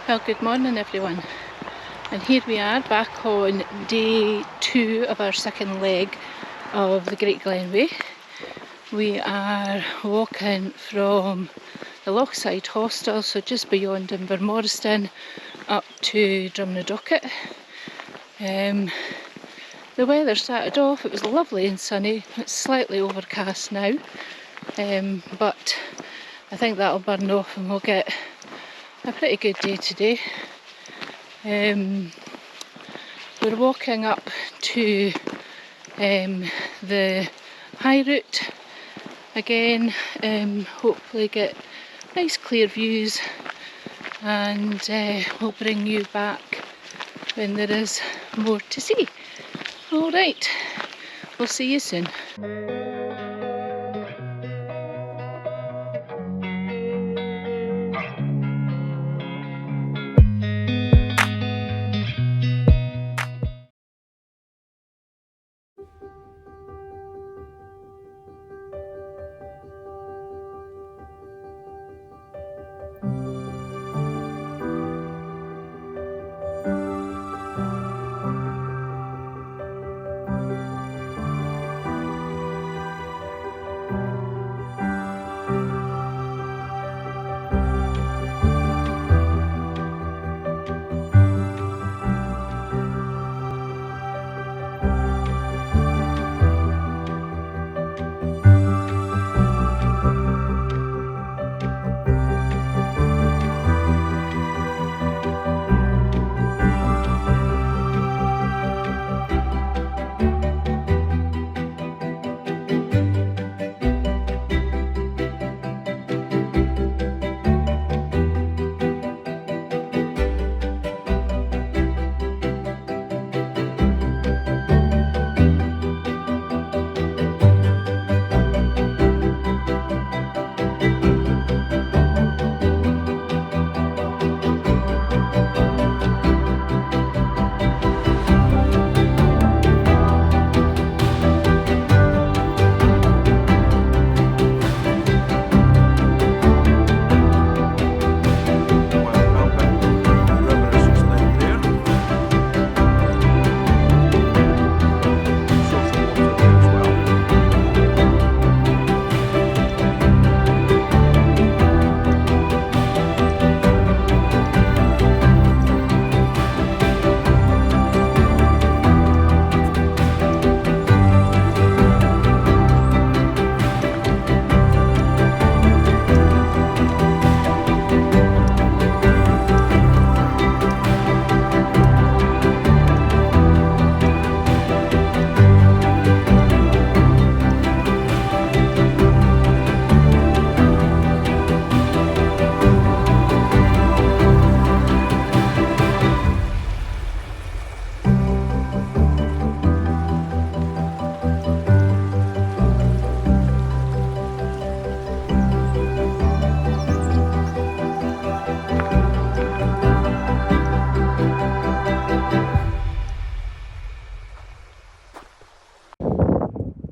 Well, good morning everyone, and here we are back on day 2 of our second leg of the Great Glen Way. We are walking from the Lochside Hostel, so just beyond Invermoriston, up to Drumnadrochit. The weather started off, it was lovely and sunny. It's slightly overcast now, but I think that'll burn off and we'll get a pretty good day today. We're walking up to the high route again, hopefully get nice clear views, and we'll bring you back when there is more to see. Alright, we'll see you soon.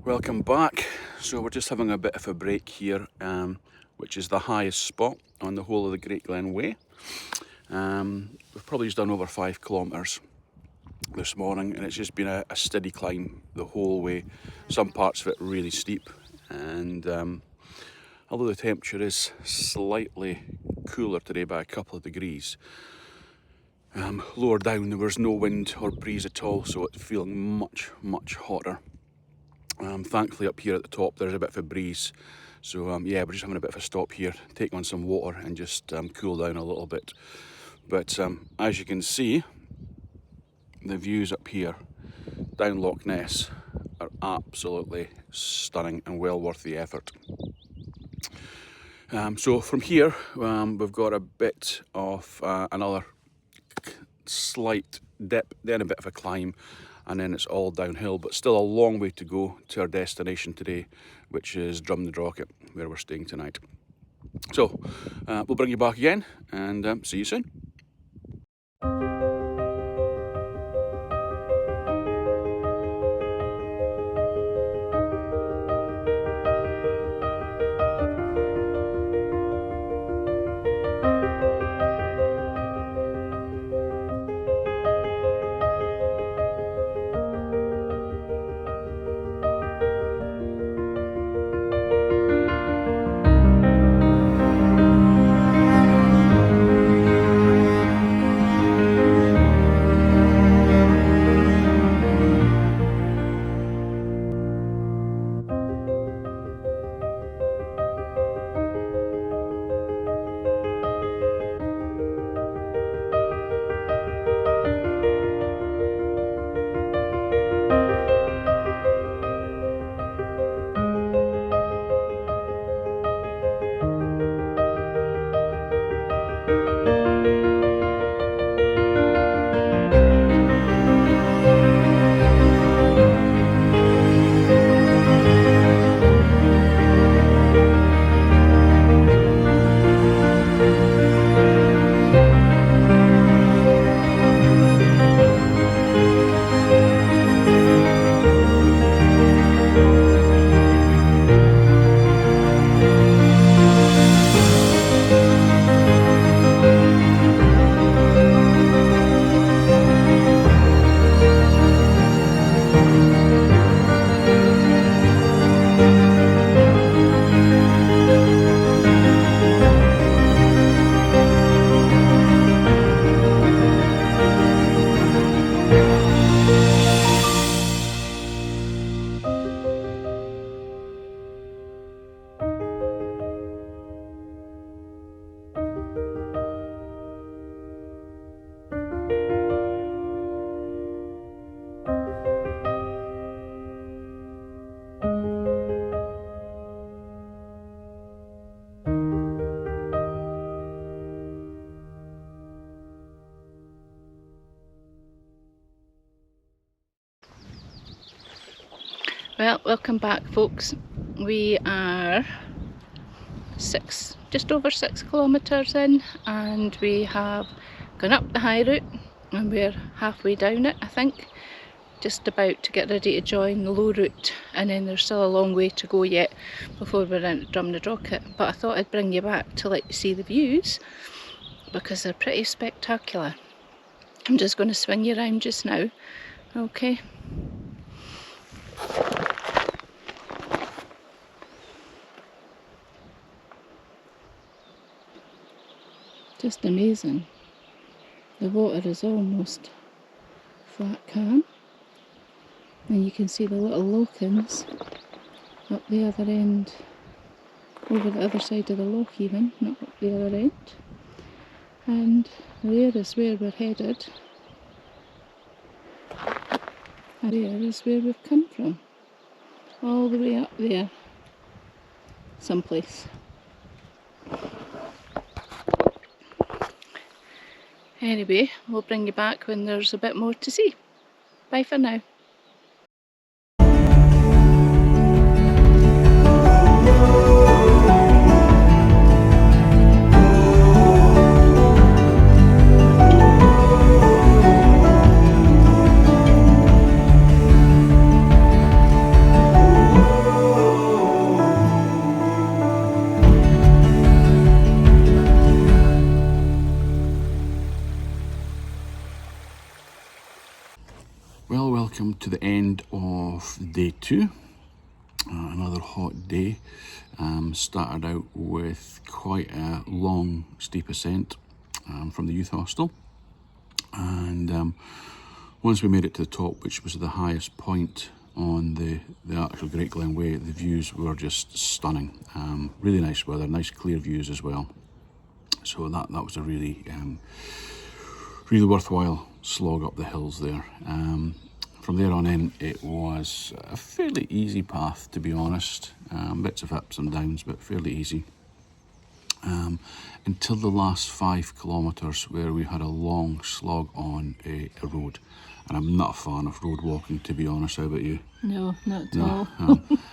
Welcome back. So we're just having a bit of a break here, which is the highest spot on the whole of the Great Glen Way. We've probably just done over 5 kilometres this morning, and it's just been a steady climb the whole way. Some parts of it really steep, and although the temperature is slightly cooler today by a couple of degrees, lower down there was no wind or breeze at all, so it's feeling much hotter. Thankfully up here at the top there's a bit of a breeze, so yeah, we're just having a bit of a stop here, take on some water and just cool down a little bit. But as you can see, the views up here down Loch Ness are absolutely stunning and well worth the effort. So from here we've got a bit of another slight dip, then a bit of a climb, and then it's all downhill, but still a long way to go to our destination today, which is Drumnadrochit, where we're staying tonight. So we'll bring you back again and see you soon. Well, welcome back folks. We are just over 6 kilometres in, and we have gone up the high route and we're halfway down it, I think. Just about to get ready to join the low route, and then there's still a long way to go yet before we're in Drumnadrochit. But I thought I'd bring you back to let you see the views because they're pretty spectacular. I'm just going to swing you around just now, okay? Just amazing. The water is almost flat calm, and you can see the little lochans up the other end, over the other side of the loch even, not up the other end. And there is where we're headed, and there is where we've come from, all the way up there someplace. Anyway, we'll bring you back when there's a bit more to see. Bye for now. Well, welcome to the end of day 2. Another hot day. Started out with quite a long, steep ascent from the youth hostel. And once we made it to the top, which was the highest point on the actual Great Glen Way, the views were just stunning. Really nice weather, nice clear views as well. So that was a really worthwhile slog up the hills there. From there on in, it was a fairly easy path, to be honest. Bits of ups and downs, but fairly easy. Until the last 5 kilometres, where we had a long slog on a road. And I'm not a fan of road walking, to be honest. How about you? No, not at all.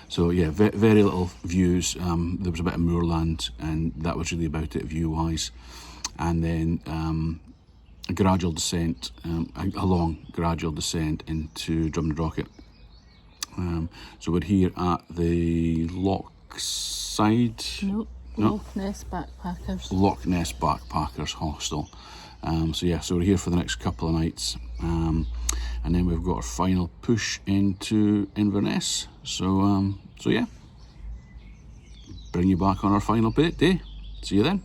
So yeah, very little views. There was a bit of moorland, and that was really about it view-wise. And then a gradual descent, a long gradual descent into Drumnadrochit. So we're here at the Loch side. Nope. No. Loch Ness backpackers. Loch Ness backpackers hostel. So we're here for the next couple of nights, and then we've got our final push into Inverness. So yeah, bring you back on our final day. See you then.